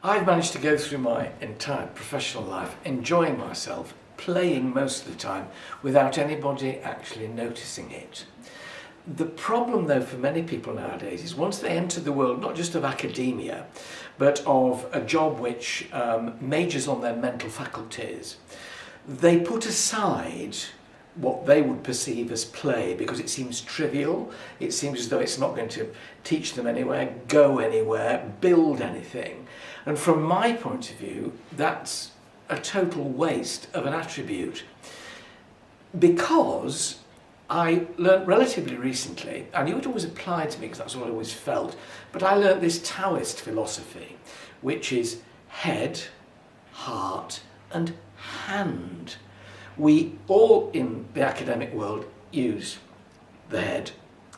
I've managed to go through my entire professional life enjoying myself, playing most of the time, without anybody actually noticing it. The problem, though, for many people nowadays is once they enter the world, not just of academia, but of a job which majors on their mental faculties, they put aside what they would perceive as play because it seems trivial, it seems as though it's not going to teach them anywhere, go anywhere, build anything. And from my point of view, that's a total waste of an attribute. Because I learnt relatively recently, I knew it always applied to me because that's what I always felt, but I learnt this Taoist philosophy, which is head, heart and hand. We all in the academic world use the head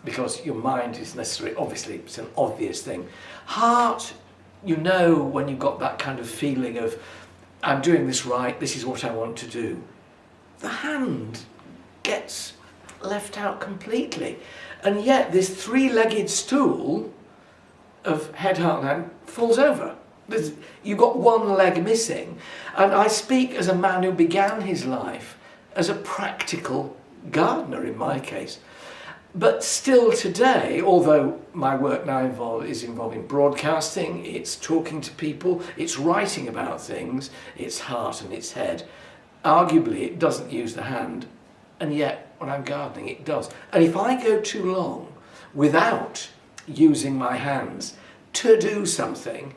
because your mind is necessary, obviously it's an obvious thing. Heart, you know when you've got that kind of feeling of I'm doing this right, this is what I want to do. The hand gets left out completely, and yet this three-legged stool of head, heart and hand falls over. You've got one leg missing, and I speak as a man who began his life as a practical gardener in my case. But still today, although my work now is involving broadcasting, it's talking to people, it's writing about things, it's heart and it's head, arguably it doesn't use the hand, and yet when I'm gardening it does. And if I go too long without using my hands to do something,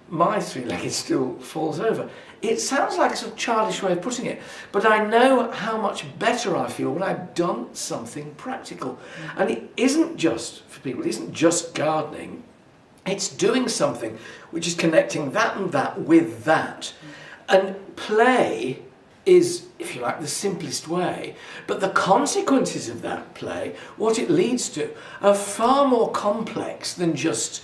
my three-legged stool falls over. It sounds like a sort of childish way of putting it, but I know how much better I feel when I've done something practical. And it isn't just for people, it isn't just gardening, it's doing something which is connecting that and that with that. And play is, if you like, the simplest way, but the consequences of that play, what it leads to, are far more complex than just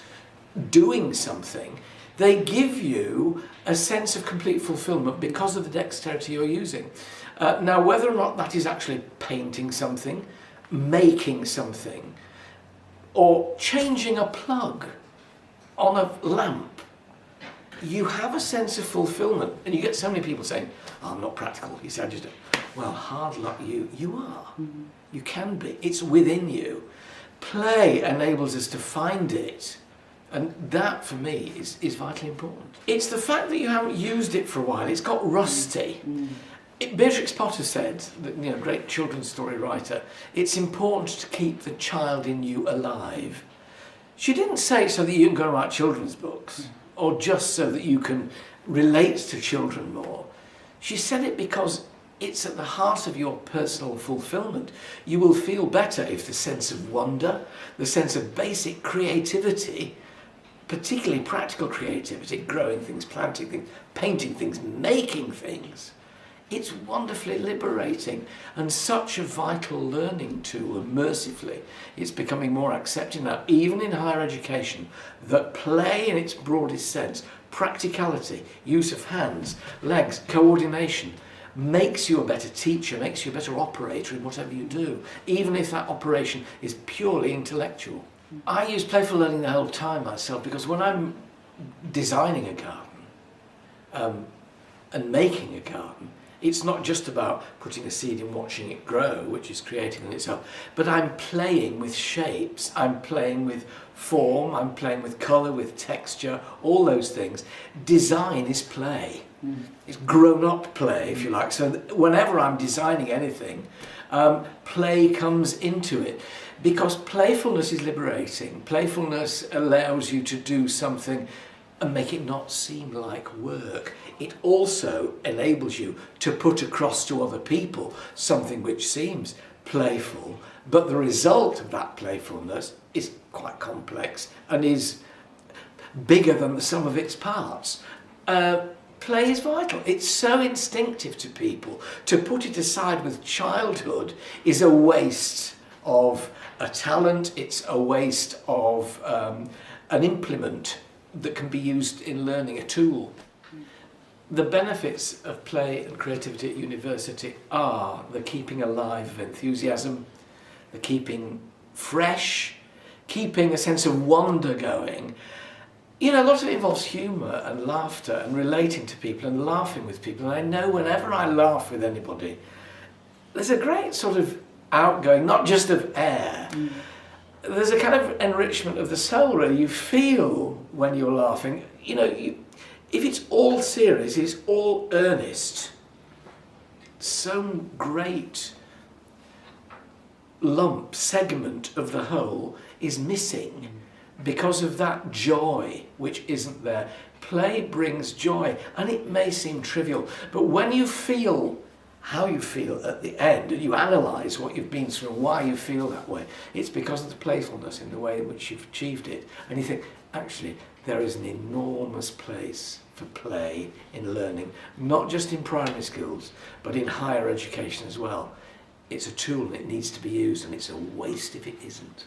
doing something. They give you a sense of complete fulfillment because of the dexterity you're using. Now, whether or not that is actually painting something, making something, or changing a plug on a lamp, you have a sense of fulfillment. And you get so many people saying, oh, I'm not practical. You say, I just don't. Well, hard luck you. You are. Mm-hmm. You can be. It's within you. Play enables us to find it. And that, for me, is vitally important. It's the fact that you haven't used it for a while. It's got rusty. Beatrix Potter said, that, great children's story writer, it's important to keep the child in you alive. She didn't say it so that you can go and write children's books, or just so that you can relate to children more. She said it because it's at the heart of your personal fulfillment. You will feel better if the sense of wonder, the sense of basic creativity, particularly practical creativity, growing things, planting things, painting things, making things, it's wonderfully liberating and such a vital learning tool, and mercifully it's becoming more accepted now, even in higher education, that play in its broadest sense, practicality, use of hands, legs, coordination, makes you a better teacher, makes you a better operator in whatever you do, even if that operation is purely intellectual. I use playful learning the whole time myself, because when I'm designing a garden and making a garden, it's not just about putting a seed and watching it grow, which is creating in itself, but I'm playing with shapes, I'm playing with form, I'm playing with colour, with texture, all those things. Design is play. It's grown-up play, if you like. So whenever I'm designing anything, play comes into it. Because playfulness is liberating. Playfulness allows you to do something and make it not seem like work. It also enables you to put across to other people something which seems playful, but the result of that playfulness is quite complex and is bigger than the sum of its parts. Play is vital. It's so instinctive to people. To put it aside with childhood is a waste of a talent, it's a waste of an implement that can be used in learning, a tool. The benefits of play and creativity at university are the keeping alive of enthusiasm, the keeping fresh, keeping a sense of wonder going, You know, a lot of it involves humour and laughter and relating to people and laughing with people. And I know whenever I laugh with anybody, there's a great sort of outgoing, not just of air. There's a kind of enrichment of the soul, really. You feel when you're laughing. You know, if it's all serious, it's all earnest, some great segment of the whole is missing because of that joy which isn't there. Play brings joy, and it may seem trivial, but when you feel how you feel at the end, and you analyse what you've been through and why you feel that way, it's because of the playfulness in the way in which you've achieved it. And you think, actually, there is an enormous place for play in learning, not just in primary schools, but in higher education as well. It's a tool and it needs to be used, and it's a waste if it isn't.